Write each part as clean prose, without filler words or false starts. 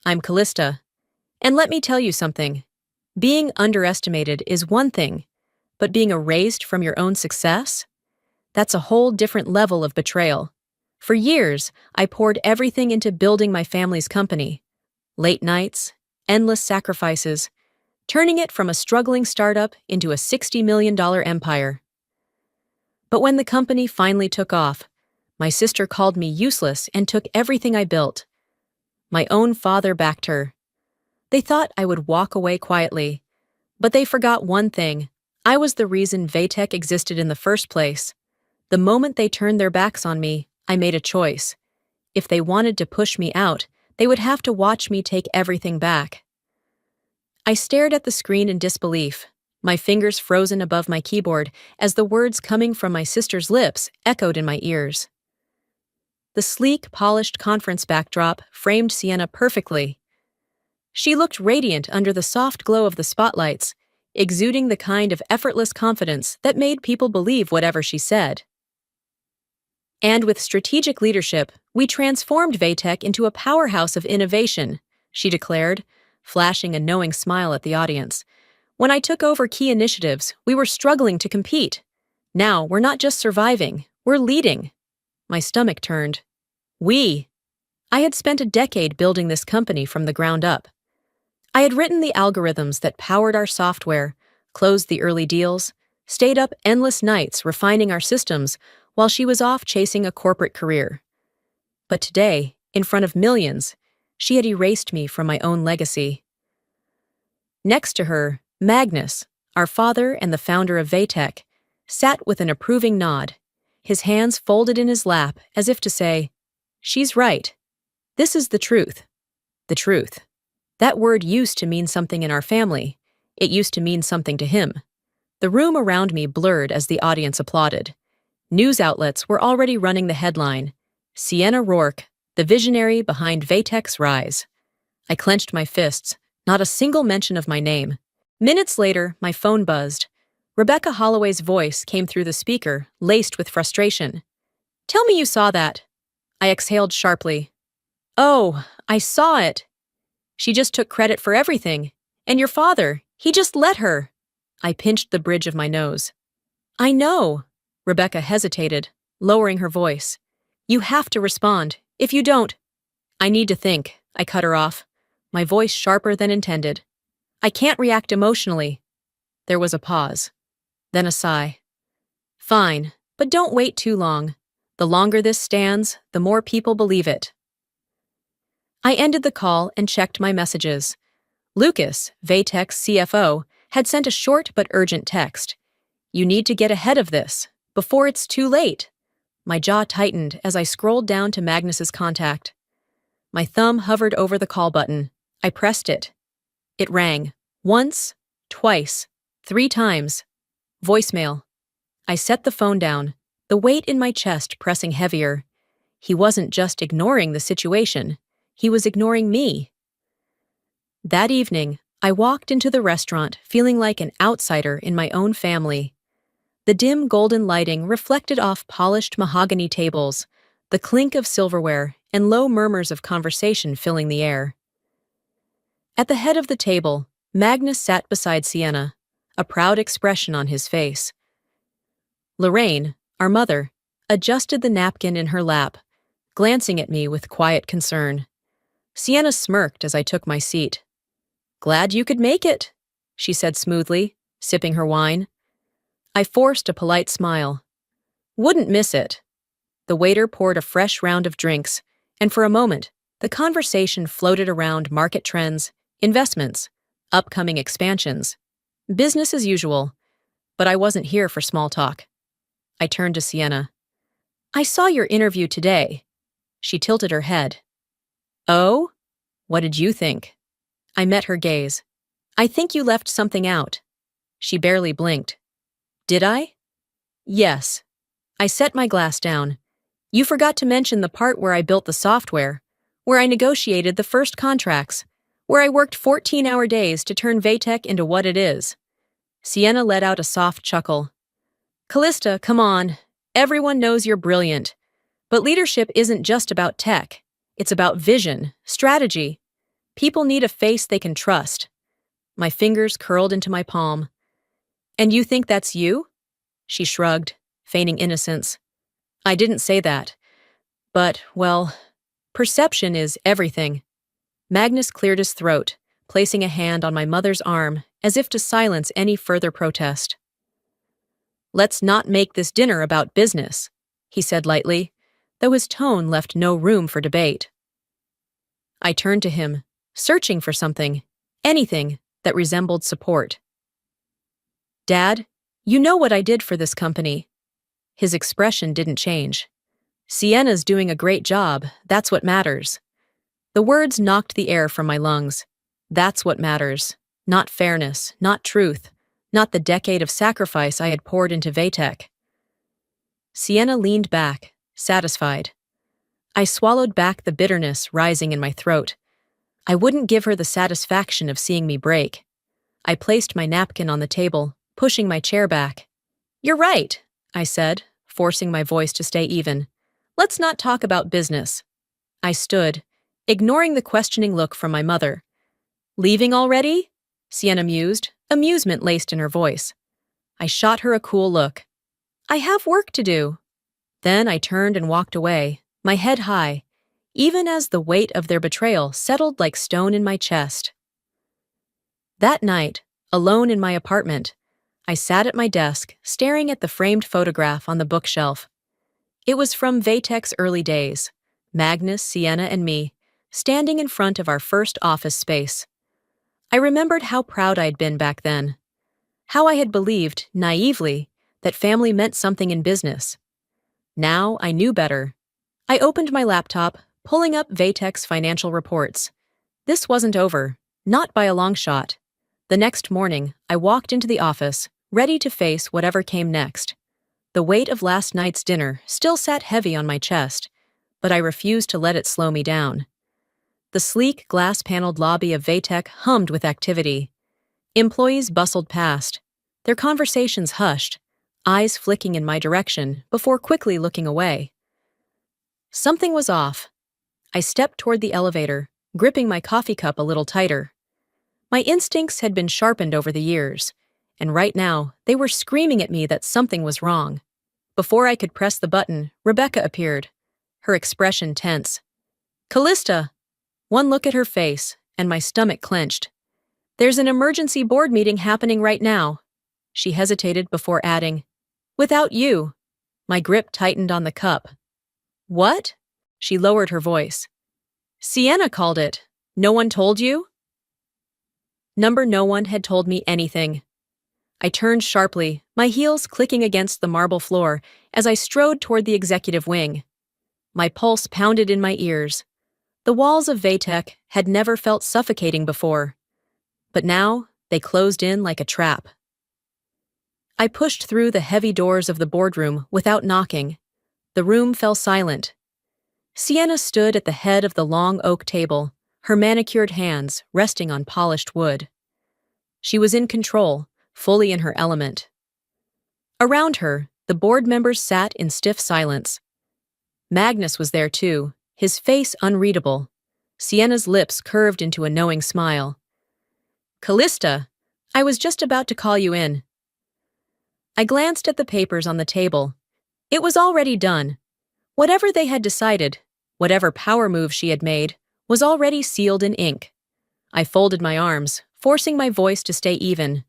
I'm Callista. And let me tell you something. Being underestimated is one thing, but being erased from your own success? That's a whole different level of betrayal. For years, I poured everything into building my family's company. Late nights, endless sacrifices, turning it from a struggling startup into a $60 million empire. But when the company finally took off, my sister called me useless and took everything I built. My own father backed her. They thought I would walk away quietly, but they forgot one thing. I was the reason Vaytech existed in the first place. The moment they turned their backs on me, I made a choice. If they wanted to push me out, they would have to watch me take everything back. I stared at the screen in disbelief, my fingers frozen above my keyboard as the words coming from my sister's lips echoed in my ears. The sleek, polished conference backdrop framed Sienna perfectly. She looked radiant under the soft glow of the spotlights, exuding the kind of effortless confidence that made people believe whatever she said. And with strategic leadership, we transformed Vaytech into a powerhouse of innovation, she declared, flashing a knowing smile at the audience. When I took over key initiatives, we were struggling to compete. Now, we're not just surviving, we're leading. My stomach turned. We. I had spent a decade building this company from the ground up. I had written the algorithms that powered our software, closed the early deals, stayed up endless nights refining our systems while she was off chasing a corporate career. But today, in front of millions, she had erased me from my own legacy. Next to her, Magnus, our father and the founder of Vaytech, sat with an approving nod, his hands folded in his lap as if to say, "She's right. This is the truth." The truth. That word used to mean something in our family. It used to mean something to him. The room around me blurred as the audience applauded. News outlets were already running the headline, "Sienna Rourke, the visionary behind Vaytech's rise." I clenched my fists, not a single mention of my name. Minutes later, my phone buzzed. Rebecca Holloway's voice came through the speaker, laced with frustration. "Tell me you saw that." I exhaled sharply. "Oh, I saw it. She just took credit for everything. And your father, he just let her." I pinched the bridge of my nose. "I know." Rebecca hesitated, lowering her voice. "You have to respond. If you don't—" "I need to think," I cut her off, my voice sharper than intended. "I can't react emotionally." There was a pause, then a sigh. "Fine, but don't wait too long. The longer this stands, the more people believe it." I ended the call and checked my messages. Lucas, Vaytech's CFO, had sent a short but urgent text. "You need to get ahead of this, before it's too late." My jaw tightened as I scrolled down to Magnus's contact. My thumb hovered over the call button. I pressed it. It rang. Once, twice, 3 times. Voicemail. I set the phone down, the weight in my chest pressing heavier. He wasn't just ignoring the situation. He was ignoring me. That evening, I walked into the restaurant feeling like an outsider in my own family. The dim golden lighting reflected off polished mahogany tables, the clink of silverware, and low murmurs of conversation filling the air. At the head of the table, Magnus sat beside Sienna, a proud expression on his face. Lorraine, our mother, adjusted the napkin in her lap, glancing at me with quiet concern. Sienna smirked as I took my seat. "Glad you could make it," she said smoothly, sipping her wine. I forced a polite smile. "Wouldn't miss it." The waiter poured a fresh round of drinks, and for a moment, the conversation floated around market trends, investments, upcoming expansions. Business as usual, but I wasn't here for small talk. I turned to Sienna. "I saw your interview today." She tilted her head. "Oh? What did you think?" I met her gaze. "I think you left something out." She barely blinked. "Did I?" "Yes." I set my glass down. "You forgot to mention the part where I built the software, where I negotiated the first contracts, where I worked 14-hour days to turn Vaytech into what it is." Sienna let out a soft chuckle. "Callista, come on. Everyone knows you're brilliant. But leadership isn't just about tech. It's about vision, strategy. People need a face they can trust. My fingers curled into my palm. And you think that's you? She shrugged, feigning innocence. I didn't say that. But, well, perception is everything. Magnus cleared his throat, placing a hand on my mother's arm as if to silence any further protest. Let's not make this dinner about business, he said lightly, though his tone left no room for debate. I turned to him, searching for something, anything that resembled support. Dad, you know what I did for this company. His expression didn't change. Sienna's doing a great job, that's what matters. The words knocked the air from my lungs. That's what matters. Not fairness, not truth, not the decade of sacrifice I had poured into Vatek. Sienna leaned back, satisfied. I swallowed back the bitterness rising in my throat. I wouldn't give her the satisfaction of seeing me break. I placed my napkin on the table, pushing my chair back. You're right, I said, forcing my voice to stay even. Let's not talk about business. I stood, ignoring the questioning look from my mother. Leaving already? Sienna mused, amusement laced in her voice. I shot her a cool look. I have work to do. Then I turned and walked away, my head high, even as the weight of their betrayal settled like stone in my chest. That night, alone in my apartment, I sat at my desk, staring at the framed photograph on the bookshelf. It was from Vatek's early days, Magnus, Sienna, and me, standing in front of our first office space. I remembered how proud I'd been back then, how I had believed, naively, that family meant something in business. Now I knew better. I opened my laptop, pulling up Vatek's financial reports. This wasn't over, not by a long shot. The next morning, I walked into the office, ready to face whatever came next. The weight of last night's dinner still sat heavy on my chest, but I refused to let it slow me down. The sleek, glass-paneled lobby of Vatek hummed with activity. Employees bustled past, their conversations hushed, eyes flicking in my direction before quickly looking away. Something was off. I stepped toward the elevator, gripping my coffee cup a little tighter. My instincts had been sharpened over the years, and right now they were screaming at me that something was wrong. Before I could press the button, Rebecca appeared, her expression tense. Callista! One look at her face, and my stomach clenched. There's an emergency board meeting happening right now. She hesitated before adding, without you. My grip tightened on the cup. What? She lowered her voice. Sienna called it. No one told you? No one had told me anything. I turned sharply, my heels clicking against the marble floor as I strode toward the executive wing. My pulse pounded in my ears. The walls of Vatek had never felt suffocating before, but now they closed in like a trap. I pushed through the heavy doors of the boardroom without knocking. The room fell silent. Sienna stood at the head of the long oak table, her manicured hands resting on polished wood. She was in control, fully in her element. Around her, the board members sat in stiff silence. Magnus was there too, his face unreadable. Sienna's lips curved into a knowing smile. Callista, I was just about to call you in. I glanced at the papers on the table. It was already done. Whatever they had decided, whatever power move she had made, was already sealed in ink. I folded my arms, forcing my voice to stay even.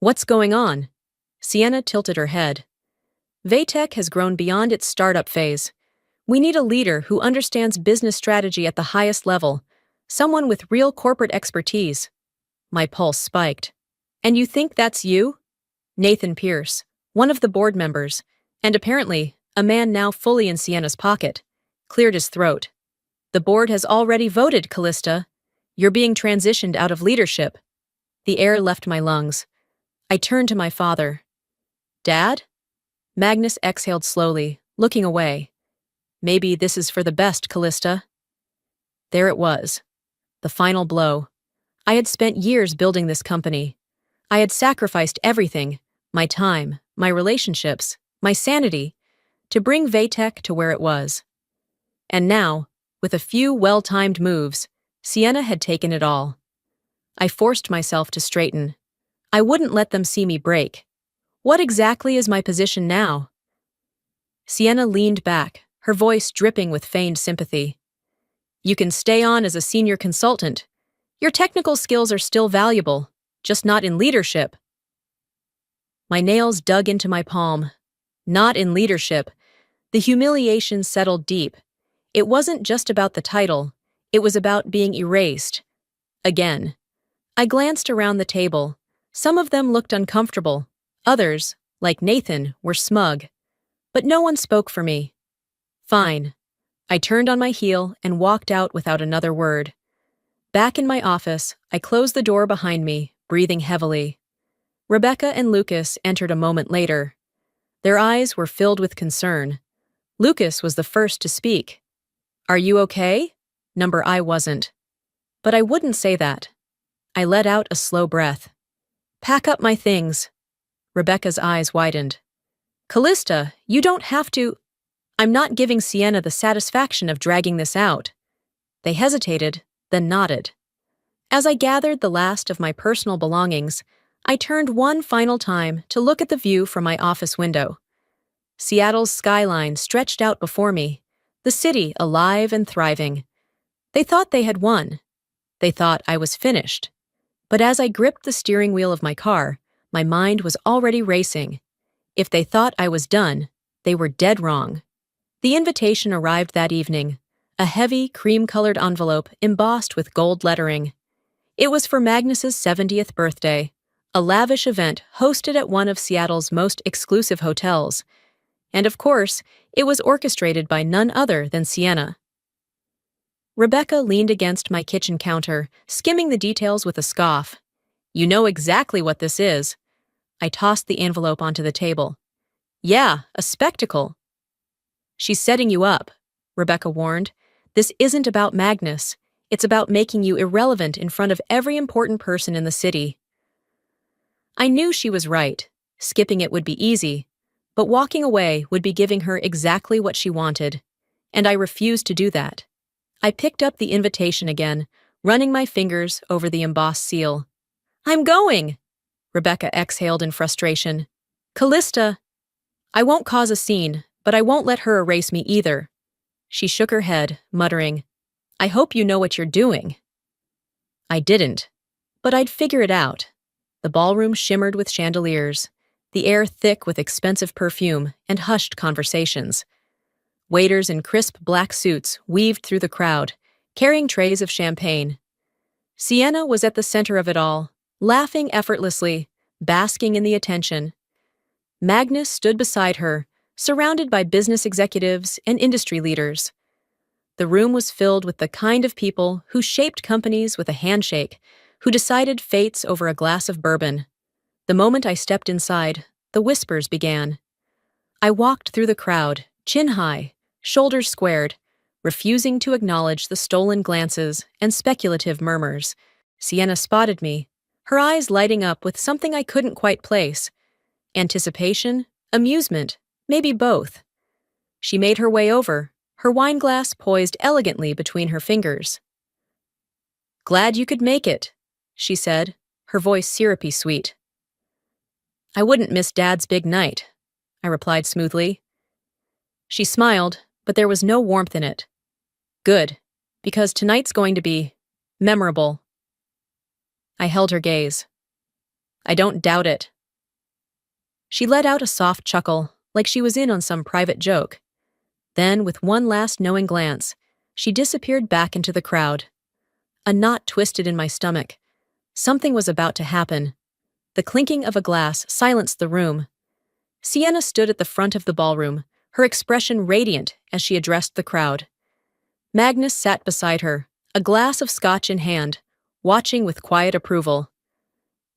What's going on? Sienna tilted her head. Vatek has grown beyond its startup phase. We need a leader who understands business strategy at the highest level, someone with real corporate expertise. My pulse spiked. And you think that's you? Nathan Pierce, one of the board members, and apparently a man now fully in Sienna's pocket, cleared his throat. The board has already voted, Callista. You're being transitioned out of leadership. The air left my lungs. I turned to my father. Dad? Magnus exhaled slowly, looking away. Maybe this is for the best, Callista. There it was. The final blow. I had spent years building this company. I had sacrificed everything, my time, my relationships, my sanity, to bring Vatek to where it was. And now, with a few well-timed moves, Sienna had taken it all. I forced myself to straighten. I wouldn't let them see me break. What exactly is my position now? Sienna leaned back, her voice dripping with feigned sympathy. You can stay on as a senior consultant. Your technical skills are still valuable, just not in leadership. My nails dug into my palm. Not in leadership. The humiliation settled deep. It wasn't just about the title. It was about being erased. Again. I glanced around the table. Some of them looked uncomfortable. Others, like Nathan, were smug. But no one spoke for me. Fine. I turned on my heel and walked out without another word. Back in my office, I closed the door behind me, breathing heavily. Rebecca and Lucas entered a moment later. Their eyes were filled with concern. Lucas was the first to speak. Are you okay? I wasn't. But I wouldn't say that. I let out a slow breath. Pack up my things. Rebecca's eyes widened. Callista, you don't have to. I'm not giving Sienna the satisfaction of dragging this out. They hesitated, then nodded. As I gathered the last of my personal belongings, I turned one final time to look at the view from my office window. Seattle's skyline stretched out before me, the city alive and thriving. They thought they had won. They thought I was finished. But as I gripped the steering wheel of my car, my mind was already racing. If they thought I was done, they were dead wrong. The invitation arrived that evening, a heavy, cream-colored envelope embossed with gold lettering. It was for Magnus's 70th birthday, a lavish event hosted at one of Seattle's most exclusive hotels. And of course, it was orchestrated by none other than Sienna. Rebecca leaned against my kitchen counter, skimming the details with a scoff. You know exactly what this is. I tossed the envelope onto the table. Yeah, a spectacle. She's setting you up, Rebecca warned. This isn't about Magnus. It's about making you irrelevant in front of every important person in the city. I knew she was right. Skipping it would be easy, but walking away would be giving her exactly what she wanted, and I refused to do that. I picked up the invitation again, running my fingers over the embossed seal. I'm going! Rebecca exhaled in frustration. Callista! I won't cause a scene, but I won't let her erase me either. She shook her head, muttering, I hope you know what you're doing. I didn't, but I'd figure it out. The ballroom shimmered with chandeliers, the air thick with expensive perfume and hushed conversations. Waiters in crisp black suits weaved through the crowd, carrying trays of champagne. Sienna was at the center of it all, laughing effortlessly, basking in the attention. Magnus stood beside her, surrounded by business executives and industry leaders. The room was filled with the kind of people who shaped companies with a handshake, who decided fates over a glass of bourbon. The moment I stepped inside, the whispers began. I walked through the crowd, chin high, shoulders squared, refusing to acknowledge the stolen glances and speculative murmurs. Sienna spotted me, her eyes lighting up with something I couldn't quite place. Anticipation, amusement, maybe both. She made her way over, her wine glass poised elegantly between her fingers. Glad you could make it, she said, her voice syrupy sweet. I wouldn't miss Dad's big night, I replied smoothly. She smiled, but there was no warmth in it. Good, because tonight's going to be memorable. I held her gaze. I don't doubt it. She let out a soft chuckle, like she was in on some private joke. Then, with one last knowing glance, she disappeared back into the crowd. A knot twisted in my stomach. Something was about to happen. The clinking of a glass silenced the room. Sienna stood at the front of the ballroom, her expression radiant as she addressed the crowd. Magnus sat beside her, a glass of scotch in hand, watching with quiet approval.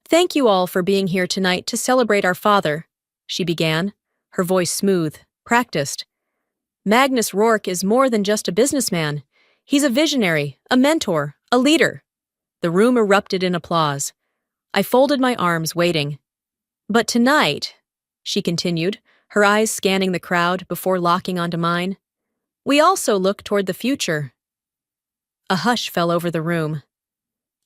Thank you all for being here tonight to celebrate our father, she began, her voice smooth, practiced. Magnus Rourke is more than just a businessman. He's a visionary, a mentor, a leader. The room erupted in applause. I folded my arms, waiting. But tonight, she continued, her eyes scanning the crowd before locking onto mine, we also look toward the future. A hush fell over the room.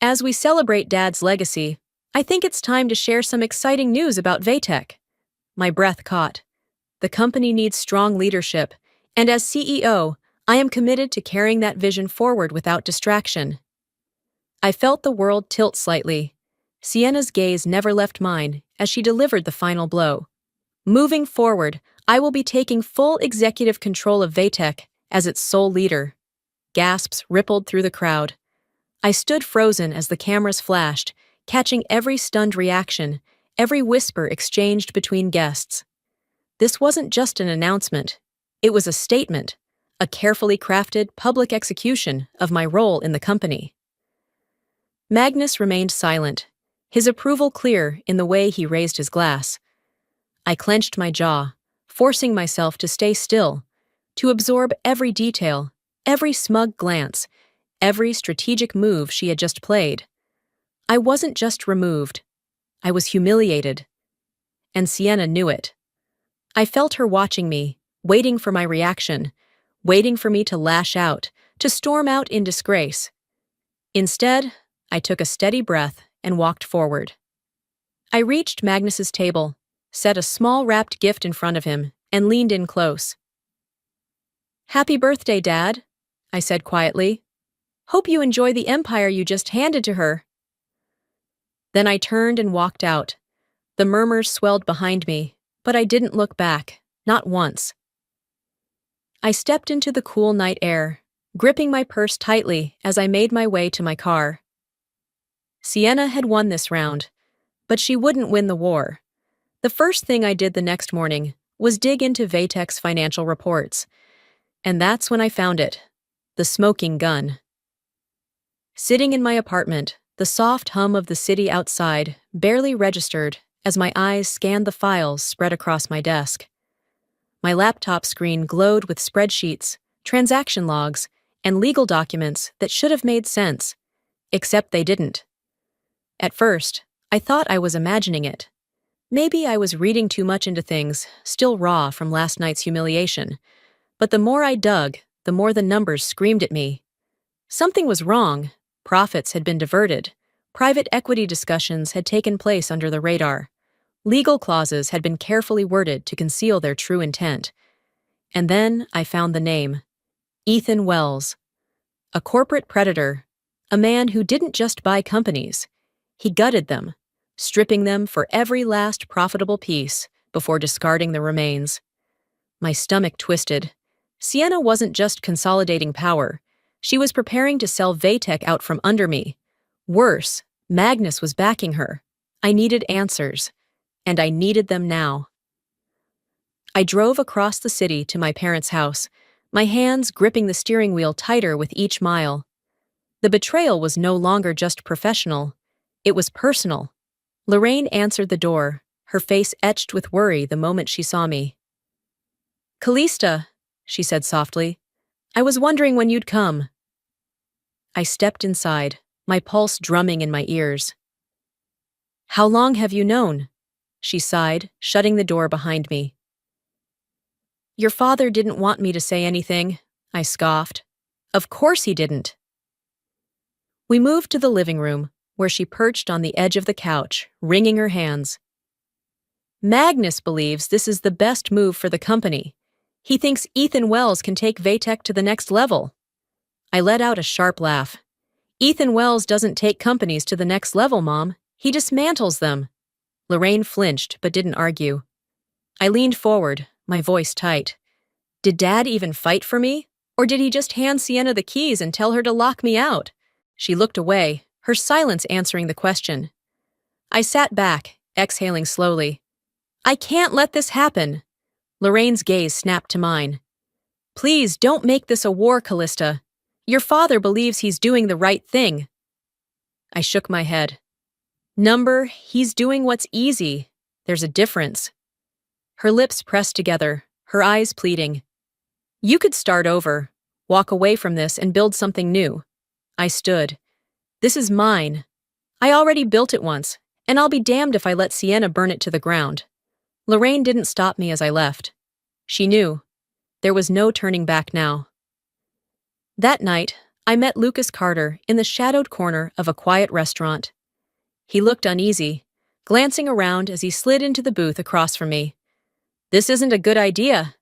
As we celebrate Dad's legacy, I think it's time to share some exciting news about Vatek. My breath caught. The company needs strong leadership, and as CEO, I am committed to carrying that vision forward without distraction. I felt the world tilt slightly. Sienna's gaze never left mine as she delivered the final blow. Moving forward, I will be taking full executive control of Vatek as its sole leader. Gasps rippled through the crowd. I stood frozen as the cameras flashed, catching every stunned reaction, every whisper exchanged between guests. This wasn't just an announcement. It was a statement, a carefully crafted public execution of my role in the company. Magnus remained silent, his approval clear in the way he raised his glass. I clenched my jaw, forcing myself to stay still, to absorb every detail, every smug glance, every strategic move she had just played. I wasn't just removed. I was humiliated. And Sienna knew it. I felt her watching me, waiting for my reaction, waiting for me to lash out, to storm out in disgrace. Instead, I took a steady breath and walked forward. I reached Magnus's table, set a small wrapped gift in front of him, and leaned in close. "Happy birthday, Dad," I said quietly. "Hope you enjoy the empire you just handed to her." Then I turned and walked out. The murmurs swelled behind me, but I didn't look back, not once. I stepped into the cool night air, gripping my purse tightly as I made my way to my car. Sienna had won this round, but she wouldn't win the war. The first thing I did the next morning was dig into Vatek's financial reports. And that's when I found it, the smoking gun. Sitting in my apartment, the soft hum of the city outside barely registered as my eyes scanned the files spread across my desk. My laptop screen glowed with spreadsheets, transaction logs, and legal documents that should have made sense, except they didn't. At first, I thought I was imagining it. Maybe I was reading too much into things, still raw from last night's humiliation. But the more I dug, the more the numbers screamed at me. Something was wrong. Profits had been diverted. Private equity discussions had taken place under the radar. Legal clauses had been carefully worded to conceal their true intent. And then I found the name. Ethan Wells. A corporate predator. A man who didn't just buy companies. He gutted them, stripping them for every last profitable piece before discarding the remains. My stomach twisted. Sienna wasn't just consolidating power. She was preparing to sell Vatek out from under me. Worse, Magnus was backing her. I needed answers, and I needed them now. I drove across the city to my parents' house, my hands gripping the steering wheel tighter with each mile. The betrayal was no longer just professional. It was personal. Lorraine answered the door, her face etched with worry the moment she saw me. "Callista," she said softly, "I was wondering when you'd come." I stepped inside, my pulse drumming in my ears. "How long have you known?" she sighed, shutting the door behind me. "Your father didn't want me to say anything," I scoffed. "Of course he didn't." We moved to the living room, where she perched on the edge of the couch, wringing her hands. "Magnus believes this is the best move for the company. He thinks Ethan Wells can take Vatek to the next level." I let out a sharp laugh. "Ethan Wells doesn't take companies to the next level, Mom. He dismantles them." Lorraine flinched but didn't argue. I leaned forward, my voice tight. Did Dad even fight for me? Or did he just hand Sienna the keys and tell her to lock me out? She looked away, her silence answering the question. I sat back, exhaling slowly. "I can't let this happen." Lorraine's gaze snapped to mine. "Please don't make this a war, Callista. Your father believes he's doing the right thing." I shook my head. He's doing what's easy. There's a difference." Her lips pressed together, her eyes pleading. "You could start over, walk away from this and build something new." I stood. "This is mine. I already built it once, and I'll be damned if I let Sienna burn it to the ground." Lorraine didn't stop me as I left. She knew. There was no turning back now. That night, I met Lucas Carter in the shadowed corner of a quiet restaurant. He looked uneasy, glancing around as he slid into the booth across from me. "This isn't a good idea."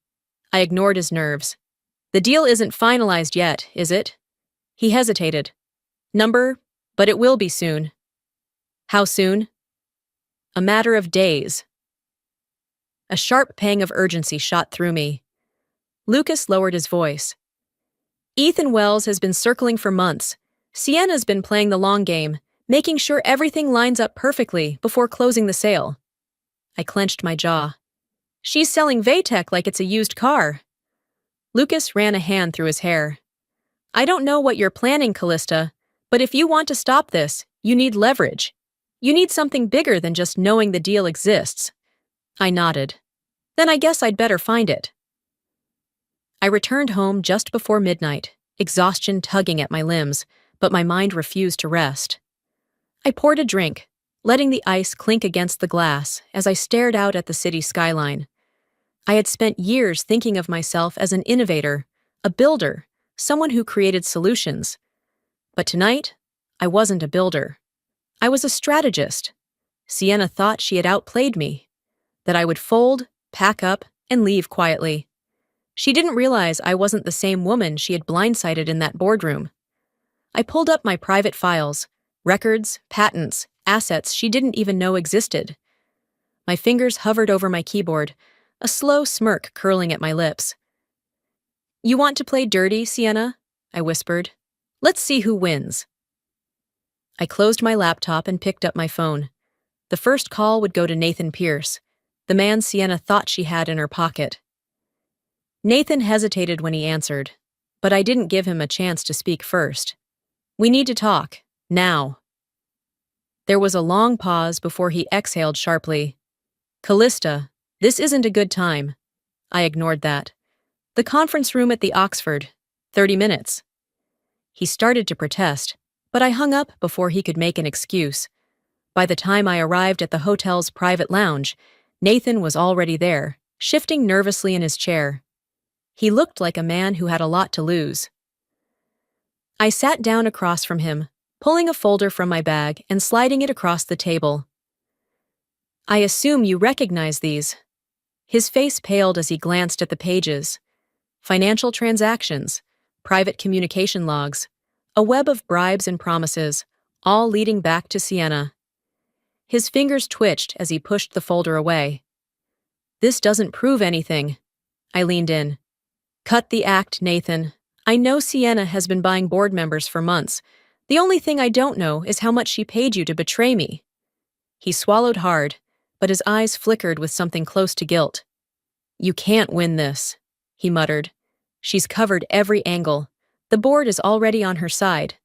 I ignored his nerves. "The deal isn't finalized yet, is it?" He hesitated. "Number, but it will be soon." "How soon?" "A matter of days." A sharp pang of urgency shot through me. Lucas lowered his voice. "Ethan Wells has been circling for months. Sienna's been playing the long game, making sure everything lines up perfectly before closing the sale." I clenched my jaw. "She's selling Vaytech like it's a used car." Lucas ran a hand through his hair. "I don't know what you're planning, Callista, but if you want to stop this, you need leverage. You need something bigger than just knowing the deal exists." I nodded. "Then I guess I'd better find it." I returned home just before midnight, exhaustion tugging at my limbs, but my mind refused to rest. I poured a drink, letting the ice clink against the glass as I stared out at the city skyline. I had spent years thinking of myself as an innovator, a builder, someone who created solutions. But tonight, I wasn't a builder. I was a strategist. Sienna thought she had outplayed me, that I would fold, pack up, and leave quietly. She didn't realize I wasn't the same woman she had blindsided in that boardroom. I pulled up my private files, records, patents, assets she didn't even know existed. My fingers hovered over my keyboard, a slow smirk curling at my lips. "You want to play dirty, Sienna?" I whispered. "Let's see who wins." I closed my laptop and picked up my phone. The first call would go to Nathan Pierce, the man Sienna thought she had in her pocket. Nathan hesitated when he answered, but I didn't give him a chance to speak first. "We need to talk, now." There was a long pause before he exhaled sharply. "Callista, this isn't a good time." I ignored that. "The conference room at the Oxford, 30 minutes. He started to protest, but I hung up before he could make an excuse. By the time I arrived at the hotel's private lounge, Nathan was already there, shifting nervously in his chair. He looked like a man who had a lot to lose. I sat down across from him, pulling a folder from my bag and sliding it across the table. "I assume you recognize these." His face paled as he glanced at the pages. Financial transactions, private communication logs, a web of bribes and promises, all leading back to Sienna. His fingers twitched as he pushed the folder away. "This doesn't prove anything." I leaned in. "Cut the act, Nathan. I know Sienna has been buying board members for months. The only thing I don't know is how much she paid you to betray me." He swallowed hard, but his eyes flickered with something close to guilt. "You can't win this," he muttered. "She's covered every angle. The board is already on her side."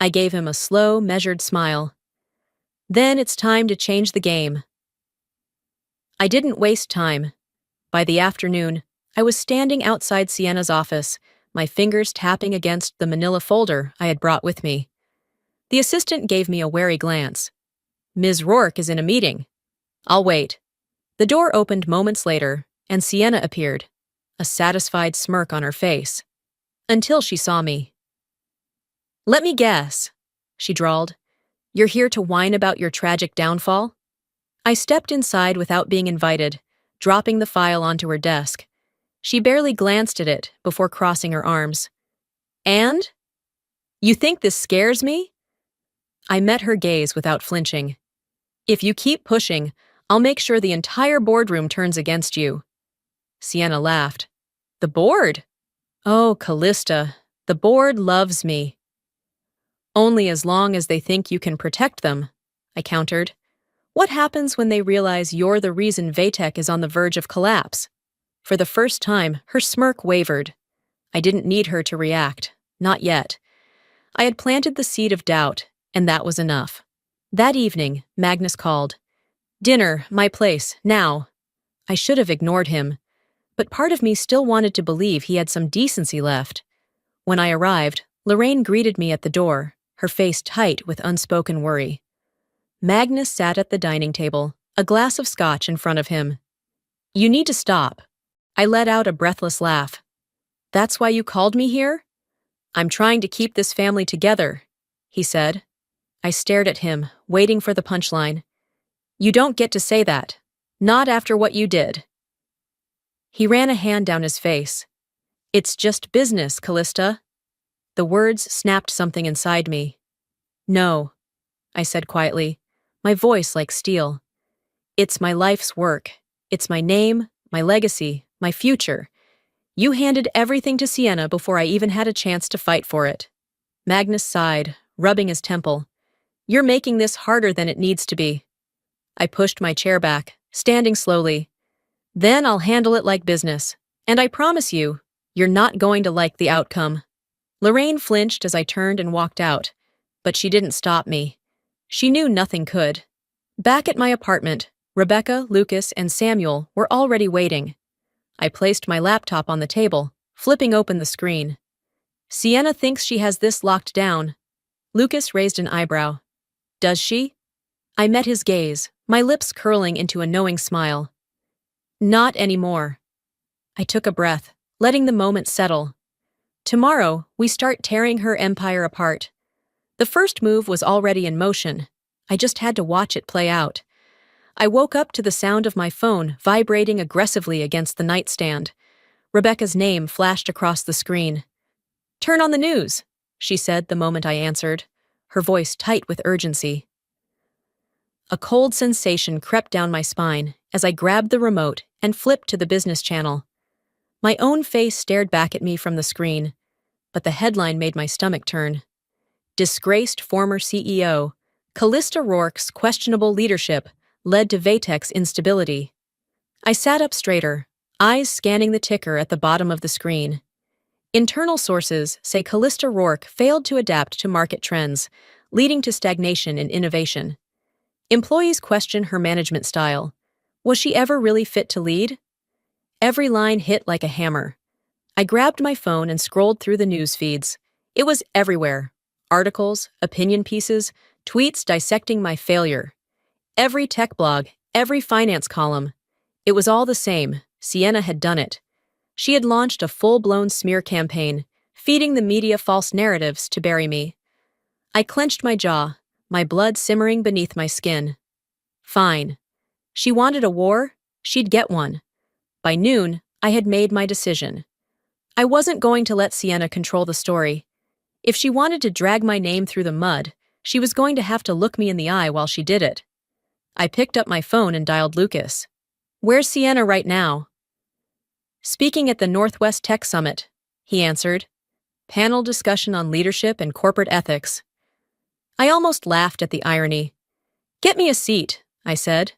I gave him a slow, measured smile. "Then it's time to change the game." I didn't waste time. By the afternoon, I was standing outside Sienna's office, my fingers tapping against the manila folder I had brought with me. The assistant gave me a wary glance. "Ms. Rourke is in a meeting. I'll wait." The door opened moments later, and Sienna appeared, a satisfied smirk on her face. Until she saw me. "Let me guess," she drawled. "You're here to whine about your tragic downfall?" I stepped inside without being invited, dropping the file onto her desk. She barely glanced at it before crossing her arms. "And? You think this scares me?" I met her gaze without flinching. "If you keep pushing, I'll make sure the entire boardroom turns against you." Sienna laughed. "The board?" "Oh, Callista, the board loves me." "Only as long as they think you can protect them," I countered. "What happens when they realize you're the reason Vaytech is on the verge of collapse?" For the first time, her smirk wavered. I didn't need her to react. Not yet. I had planted the seed of doubt, and that was enough. That evening, Magnus called. "Dinner, my place, now." I should have ignored him, but part of me still wanted to believe he had some decency left. When I arrived, Lorraine greeted me at the door, her face tight with unspoken worry. Magnus sat at the dining table, a glass of scotch in front of him. "You need to stop." I let out a breathless laugh. "That's why you called me here?" I'm trying to keep this family together, he said. I stared at him, waiting for the punchline. You don't get to say that. Not after what you did. He ran a hand down his face. It's just business, Callista. The words snapped something inside me. No, I said quietly, my voice like steel. It's my life's work. It's my name, my legacy, my future. You handed everything to Sienna before I even had a chance to fight for it. Magnus sighed, rubbing his temple. You're making this harder than it needs to be. I pushed my chair back, standing slowly. Then I'll handle it like business. And I promise you, you're not going to like the outcome. Lorraine flinched as I turned and walked out, but she didn't stop me. She knew nothing could. Back at my apartment, Rebecca, Lucas, and Samuel were already waiting. I placed my laptop on the table, flipping open the screen. Sienna thinks she has this locked down. Lucas raised an eyebrow. Does she? I met his gaze, my lips curling into a knowing smile. Not anymore. I took a breath, letting the moment settle. Tomorrow, we start tearing her empire apart. The first move was already in motion. I just had to watch it play out. I woke up to the sound of my phone vibrating aggressively against the nightstand. Rebecca's name flashed across the screen. Turn on the news, she said the moment I answered, her voice tight with urgency. A cold sensation crept down my spine as I grabbed the remote and flipped to the business channel. My own face stared back at me from the screen, but the headline made my stomach turn. Disgraced former CEO, Callista Rourke's questionable leadership led to Vatek's instability. I sat up straighter, eyes scanning the ticker at the bottom of the screen. Internal sources say Callista Rourke failed to adapt to market trends, leading to stagnation in innovation. Employees question her management style. Was she ever really fit to lead? Every line hit like a hammer. I grabbed my phone and scrolled through the news feeds. It was everywhere. Articles, opinion pieces, tweets dissecting my failure. Every tech blog, every finance column. It was all the same. Sienna had done it. She had launched a full-blown smear campaign, feeding the media false narratives to bury me. I clenched my jaw, my blood simmering beneath my skin. Fine. She wanted a war, she'd get one. By noon, I had made my decision. I wasn't going to let Sienna control the story. If she wanted to drag my name through the mud, she was going to have to look me in the eye while she did it. I picked up my phone and dialed Lucas. Where's Sienna right now? Speaking at the Northwest Tech Summit, he answered. Panel discussion on leadership and corporate ethics. I almost laughed at the irony. Get me a seat, I said.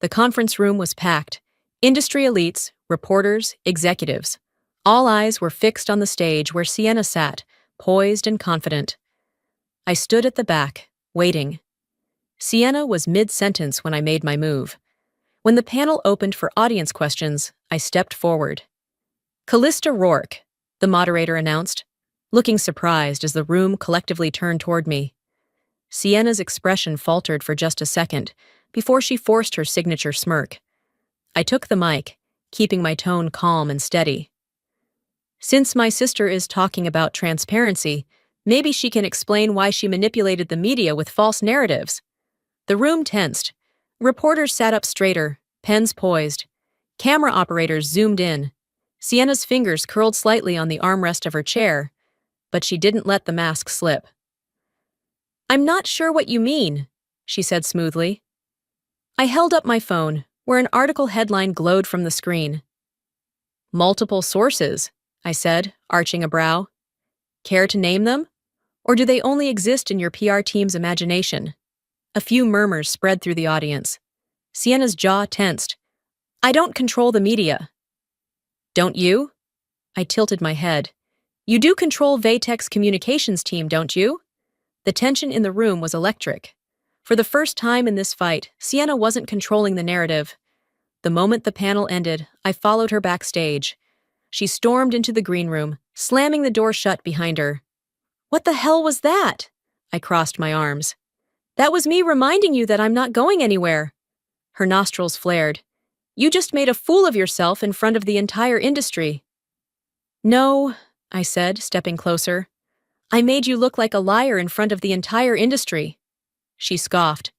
The conference room was packed. Industry elites, reporters, executives. All eyes were fixed on the stage where Sienna sat, poised and confident. I stood at the back, waiting. Sienna was mid-sentence when I made my move. When the panel opened for audience questions, I stepped forward. Callista Rourke, the moderator announced, looking surprised as the room collectively turned toward me. Sienna's expression faltered for just a second before she forced her signature smirk. I took the mic, keeping my tone calm and steady. Since my sister is talking about transparency, maybe she can explain why she manipulated the media with false narratives. The room tensed. Reporters sat up straighter, pens poised. Camera operators zoomed in. Sienna's fingers curled slightly on the armrest of her chair, but she didn't let the mask slip. I'm not sure what you mean, she said smoothly. I held up my phone, where an article headline glowed from the screen. Multiple sources, I said, arching a brow. Care to name them? Or do they only exist in your PR team's imagination? A few murmurs spread through the audience. Sienna's jaw tensed. I don't control the media. Don't you? I tilted my head. You do control Vatek's communications team, don't you? The tension in the room was electric. For the first time in this fight, Sienna wasn't controlling the narrative. The moment the panel ended, I followed her backstage. She stormed into the green room, slamming the door shut behind her. What the hell was that? I crossed my arms. That was me reminding you that I'm not going anywhere. Her nostrils flared. You just made a fool of yourself in front of the entire industry. No, I said, stepping closer. I made you look like a liar in front of the entire industry. She scoffed.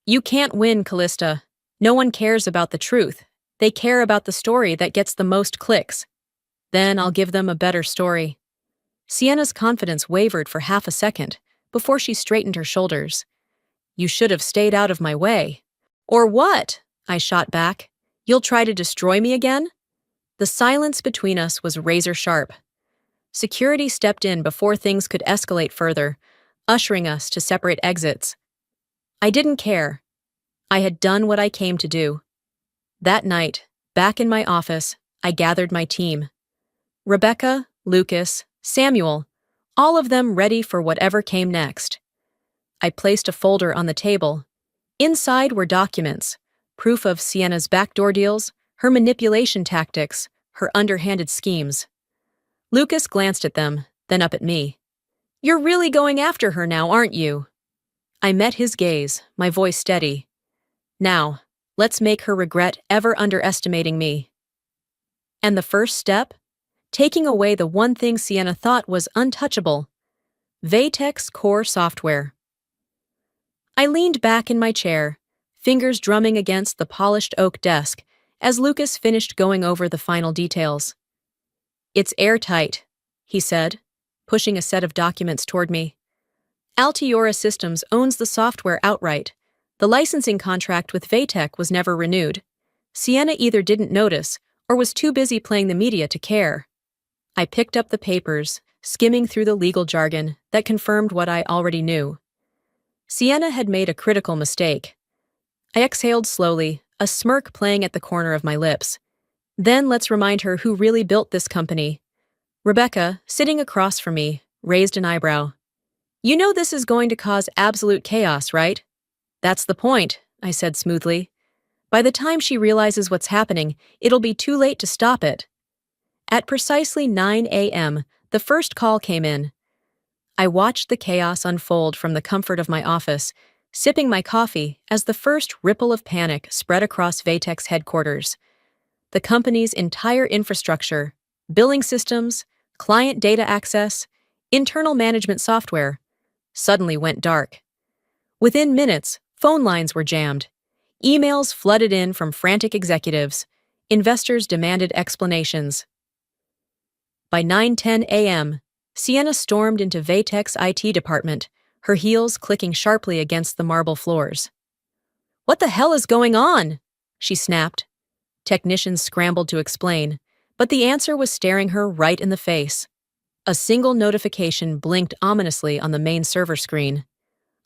You can't win, Callista. No one cares about the truth. They care about the story that gets the most clicks. Then I'll give them a better story. Sienna's confidence wavered for half a second before she straightened her shoulders. You should have stayed out of my way. Or what? I shot back. You'll try to destroy me again? The silence between us was razor sharp. Security stepped in before things could escalate further, ushering us to separate exits. I didn't care. I had done what I came to do. That night, back in my office, I gathered my team. Rebecca, Lucas, Samuel, all of them ready for whatever came next. I placed a folder on the table. Inside were documents, proof of Sienna's backdoor deals, her manipulation tactics, her underhanded schemes. Lucas glanced at them, then up at me. You're really going after her now, aren't you? I met his gaze, my voice steady. Now, let's make her regret ever underestimating me. And the first step? Taking away the one thing Sienna thought was untouchable. Vatek's core software. I leaned back in my chair, fingers drumming against the polished oak desk, as Lucas finished going over the final details. It's airtight, he said, pushing a set of documents toward me. Altiora Systems owns the software outright. The licensing contract with Vatek was never renewed. Sienna either didn't notice or was too busy playing the media to care. I picked up the papers, skimming through the legal jargon that confirmed what I already knew. Sienna had made a critical mistake. I exhaled slowly, a smirk playing at the corner of my lips. Then let's remind her who really built this company. Rebecca, sitting across from me, raised an eyebrow. You know this is going to cause absolute chaos, right? That's the point, I said smoothly. By the time she realizes what's happening, it'll be too late to stop it. At precisely 9 a.m., the first call came in. I watched the chaos unfold from the comfort of my office, sipping my coffee as the first ripple of panic spread across Vatek's headquarters. The company's entire infrastructure, billing systems, client data access, internal management software, suddenly went dark. Within minutes, phone lines were jammed. Emails flooded in from frantic executives. Investors demanded explanations. By 9:10 a.m., Sienna stormed into Vatek's IT department, her heels clicking sharply against the marble floors. What the hell is going on? She snapped. Technicians scrambled to explain, but the answer was staring her right in the face. A single notification blinked ominously on the main server screen.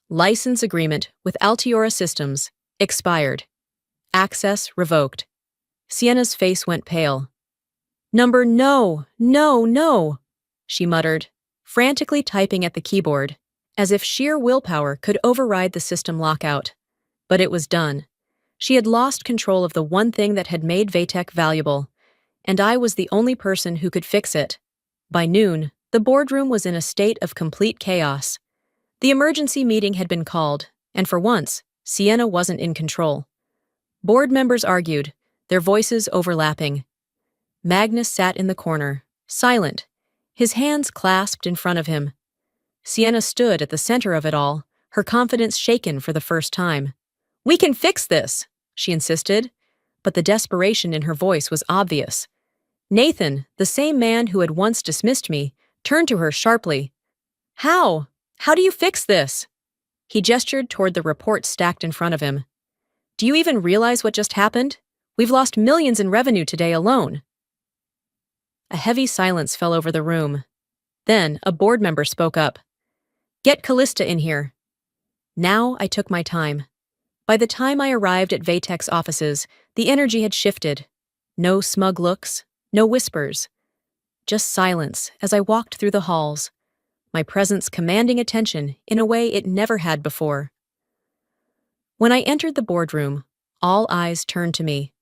License agreement with Altiora Systems expired. Access revoked. Sienna's face went pale. No, she muttered, frantically typing at the keyboard, as if sheer willpower could override the system lockout. But it was done. She had lost control of the one thing that had made Vatek valuable, and I was the only person who could fix it. By noon, the boardroom was in a state of complete chaos. The emergency meeting had been called, and for once, Sienna wasn't in control. Board members argued, their voices overlapping. Magnus sat in the corner, silent, his hands clasped in front of him. Sienna stood at the center of it all, her confidence shaken for the first time. We can fix this, she insisted, but the desperation in her voice was obvious. Nathan, the same man who had once dismissed me, turned to her sharply. How? How do you fix this? He gestured toward the report stacked in front of him. Do you even realize what just happened? We've lost millions in revenue today alone. A heavy silence fell over the room. Then a board member spoke up. Get Callista in here. Now I took my time. By the time I arrived at Vatek's offices, the energy had shifted. No smug looks, no whispers. Just silence as I walked through the halls, my presence commanding attention in a way it never had before. When I entered the boardroom, all eyes turned to me.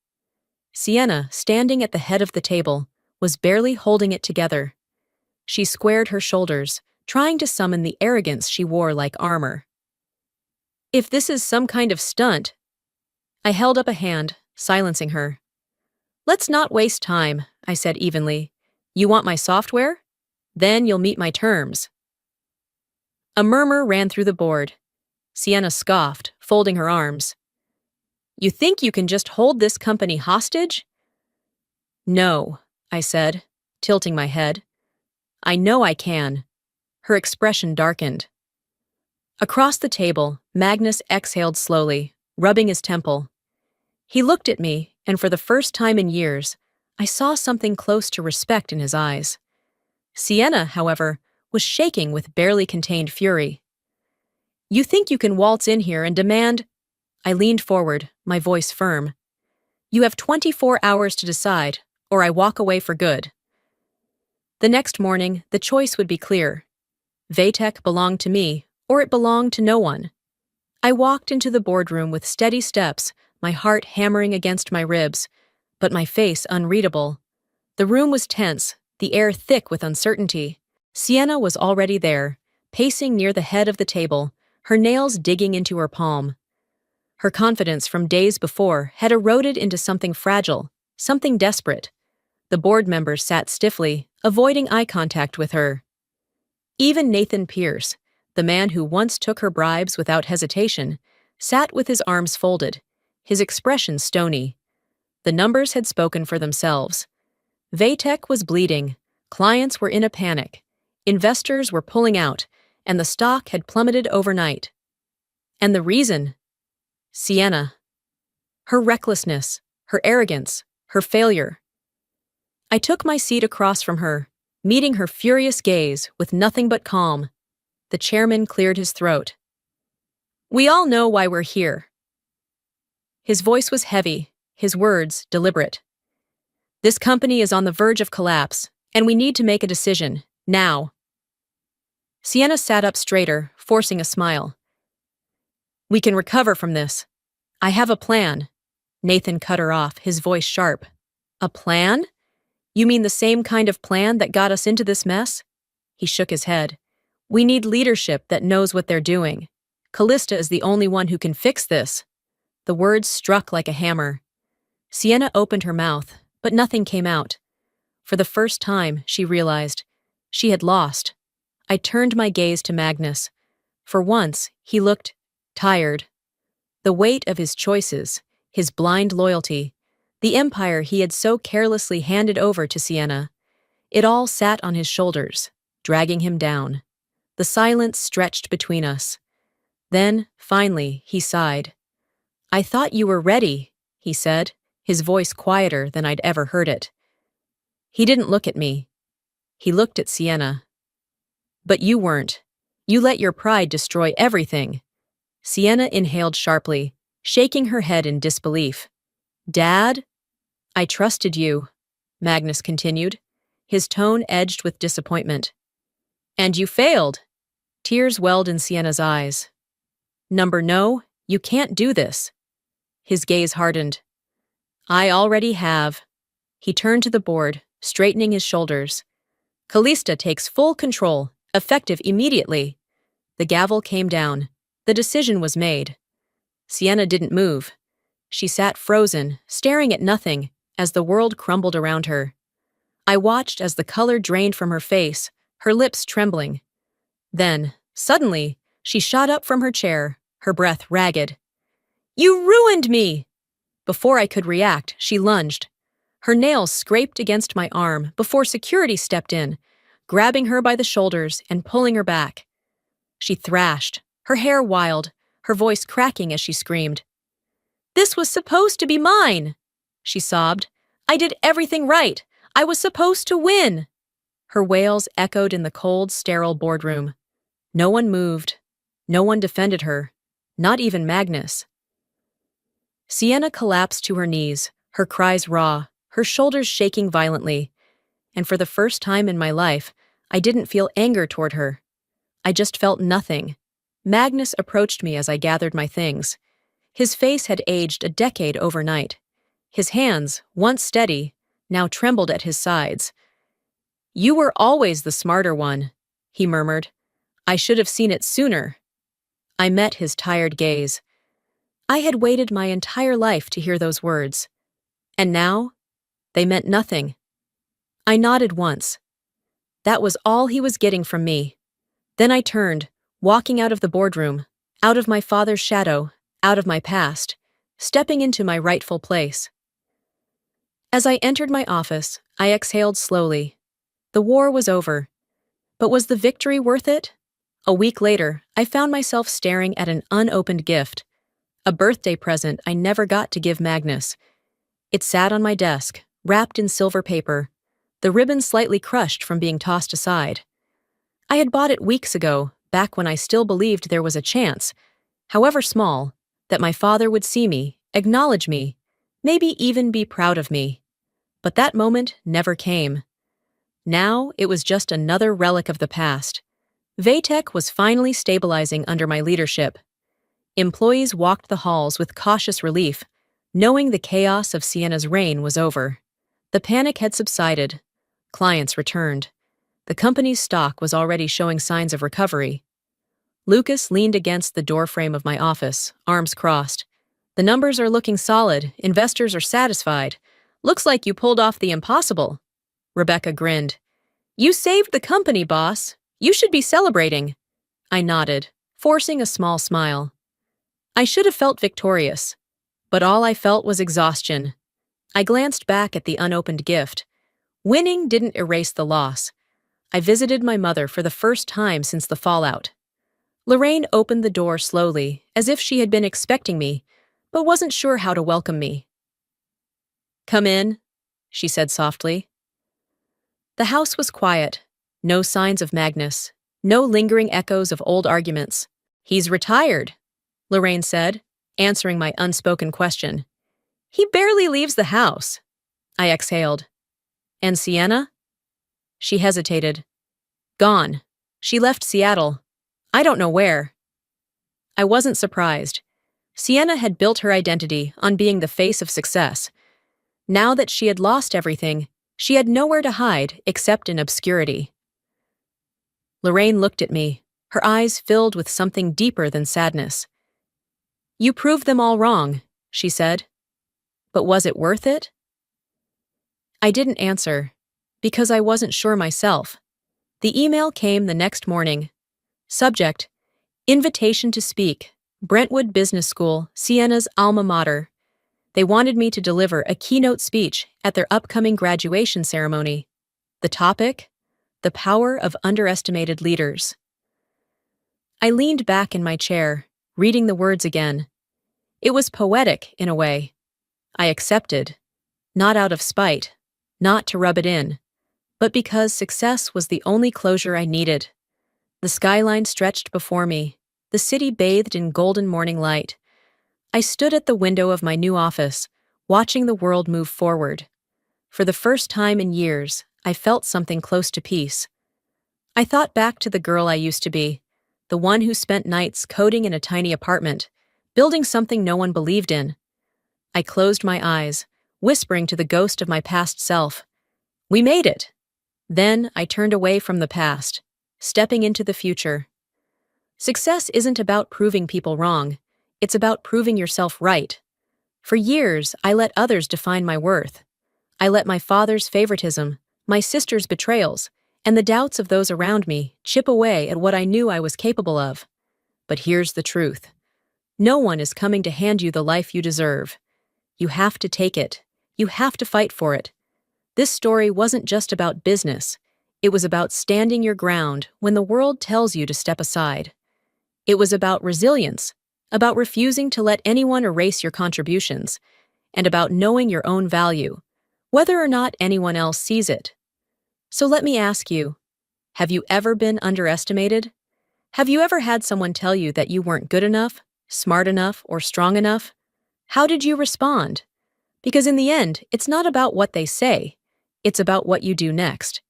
Sienna, standing at the head of the table, was barely holding it together. She squared her shoulders, trying to summon the arrogance she wore like armor. If this is some kind of stunt, I held up a hand, silencing her. Let's not waste time, I said evenly. You want my software? Then you'll meet my terms. A murmur ran through the board. Sienna scoffed, folding her arms. You think you can just hold this company hostage? No, I said, tilting my head. I know I can. Her expression darkened. Across the table, Magnus exhaled slowly, rubbing his temple. He looked at me, and for the first time in years, I saw something close to respect in his eyes. Sienna, however, was shaking with barely contained fury. You think you can waltz in here and demand— I leaned forward, my voice firm. You have 24 hours to decide, or I walk away for good. The next morning, the choice would be clear. Vatek belonged to me, or it belonged to no one. I walked into the boardroom with steady steps, my heart hammering against my ribs, but my face unreadable. The room was tense, the air thick with uncertainty. Sienna was already there, pacing near the head of the table, her nails digging into her palm. Her confidence from days before had eroded into something fragile, something desperate. The board members sat stiffly, avoiding eye contact with her. Even Nathan Pierce, the man who once took her bribes without hesitation, sat with his arms folded, his expression stony. The numbers had spoken for themselves. Vatek was bleeding, clients were in a panic, investors were pulling out, and the stock had plummeted overnight. And the reason? Sienna. Her recklessness, her arrogance, her failure. I took my seat across from her, meeting her furious gaze with nothing but calm. The chairman cleared his throat. We all know why we're here. His voice was heavy, his words deliberate. This company is on the verge of collapse, and we need to make a decision, now. Sienna sat up straighter, forcing a smile. We can recover from this. I have a plan. Nathan cut her off, his voice sharp. A plan? You mean the same kind of plan that got us into this mess? He shook his head. We need leadership that knows what they're doing. Callista is the only one who can fix this. The words struck like a hammer. Sienna opened her mouth, but nothing came out. For the first time, she realized, she had lost. I turned my gaze to Magnus. For once, he looked tired. The weight of his choices, his blind loyalty, the empire he had so carelessly handed over to Sienna, it all sat on his shoulders, dragging him down. The silence stretched between us. Then, finally, he sighed. I thought you were ready, he said, his voice quieter than I'd ever heard it. He didn't look at me. He looked at Sienna. But you weren't. You let your pride destroy everything. Sienna inhaled sharply, shaking her head in disbelief. Dad? I trusted you, Magnus continued, his tone edged with disappointment. And you failed. Tears welled in Sienna's eyes. No, you can't do this. His gaze hardened. I already have. He turned to the board, straightening his shoulders. Callista takes full control, effective immediately. The gavel came down. The decision was made. Sienna didn't move. She sat frozen, staring at nothing, as the world crumbled around her. I watched as the color drained from her face, her lips trembling. Then, suddenly, she shot up from her chair, her breath ragged. You ruined me! Before I could react, she lunged. Her nails scraped against my arm before security stepped in, grabbing her by the shoulders and pulling her back. She thrashed, her hair wild, her voice cracking as she screamed. This was supposed to be mine, she sobbed. I did everything right. I was supposed to win. Her wails echoed in the cold, sterile boardroom. No one moved. No one defended her, not even Magnus. Sienna collapsed to her knees, her cries raw, her shoulders shaking violently. And for the first time in my life, I didn't feel anger toward her. I just felt nothing. Magnus approached me as I gathered my things. His face had aged a decade overnight. His hands, once steady, now trembled at his sides. You were always the smarter one, he murmured. I should have seen it sooner. I met his tired gaze. I had waited my entire life to hear those words. And now, they meant nothing. I nodded once. That was all he was getting from me. Then I turned, walking out of the boardroom, out of my father's shadow, out of my past, stepping into my rightful place. As I entered my office, I exhaled slowly. The war was over. But was the victory worth it? A week later, I found myself staring at an unopened gift, a birthday present I never got to give Magnus. It sat on my desk, wrapped in silver paper, the ribbon slightly crushed from being tossed aside. I had bought it weeks ago, back when I still believed there was a chance, however small, that my father would see me, acknowledge me, maybe even be proud of me. But that moment never came. Now it was just another relic of the past. Vatek was finally stabilizing under my leadership. Employees walked the halls with cautious relief, knowing the chaos of Sienna's reign was over. The panic had subsided. Clients returned. The company's stock was already showing signs of recovery. Lucas leaned against the doorframe of my office, arms crossed. "The numbers are looking solid. Investors are satisfied. Looks like you pulled off the impossible." Rebecca grinned. "You saved the company, boss. You should be celebrating." I nodded, forcing a small smile. I should have felt victorious, but all I felt was exhaustion. I glanced back at the unopened gift. Winning didn't erase the loss. I visited my mother for the first time since the fallout. Lorraine opened the door slowly, as if she had been expecting me, but wasn't sure how to welcome me. "Come in," she said softly. The house was quiet. No signs of Magnus. No lingering echoes of old arguments. "He's retired," Lorraine said, answering my unspoken question. "He barely leaves the house." I exhaled. "And Sienna?" She hesitated. "Gone. She left Seattle. I don't know where." I wasn't surprised. Sienna had built her identity on being the face of success. Now that she had lost everything, she had nowhere to hide except in obscurity. Lorraine looked at me, her eyes filled with something deeper than sadness. "You proved them all wrong," she said. "But was it worth it?" I didn't answer, because I wasn't sure myself. The email came the next morning. Subject: Invitation to speak. Brentwood Business School, Sienna's alma mater. They wanted me to deliver a keynote speech at their upcoming graduation ceremony. The topic? The power of underestimated leaders. I leaned back in my chair, reading the words again. It was poetic, in a way. I accepted. Not out of spite, not to rub it in, but because success was the only closure I needed. The skyline stretched before me, the city bathed in golden morning light. I stood at the window of my new office, watching the world move forward. For the first time in years, I felt something close to peace. I thought back to the girl I used to be, the one who spent nights coding in a tiny apartment, building something no one believed in. I closed my eyes, whispering to the ghost of my past self. "We made it." Then I turned away from the past, stepping into the future. Success isn't about proving people wrong. It's about proving yourself right. For years, I let others define my worth. I let my father's favoritism, my sister's betrayals, and the doubts of those around me chip away at what I knew I was capable of. But here's the truth. No one is coming to hand you the life you deserve. You have to take it. You have to fight for it. This story wasn't just about business. It was about standing your ground when the world tells you to step aside. It was about resilience, about refusing to let anyone erase your contributions, and about knowing your own value, whether or not anyone else sees it. So let me ask you, have you ever been underestimated? Have you ever had someone tell you that you weren't good enough, smart enough, or strong enough? How did you respond? Because in the end, it's not about what they say. It's about what you do next.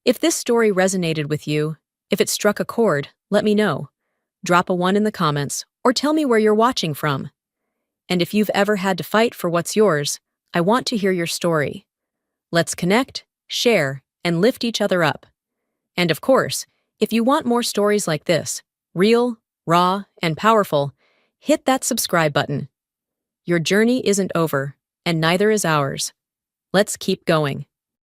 If this story resonated with you, if it struck a chord, let me know. Drop a 1 in the comments, or tell me where you're watching from. And if you've ever had to fight for what's yours, I want to hear your story. Let's connect, share, and lift each other up. And of course, if you want more stories like this, real, raw, and powerful, hit that subscribe button. Your journey isn't over, and neither is ours. Let's keep going.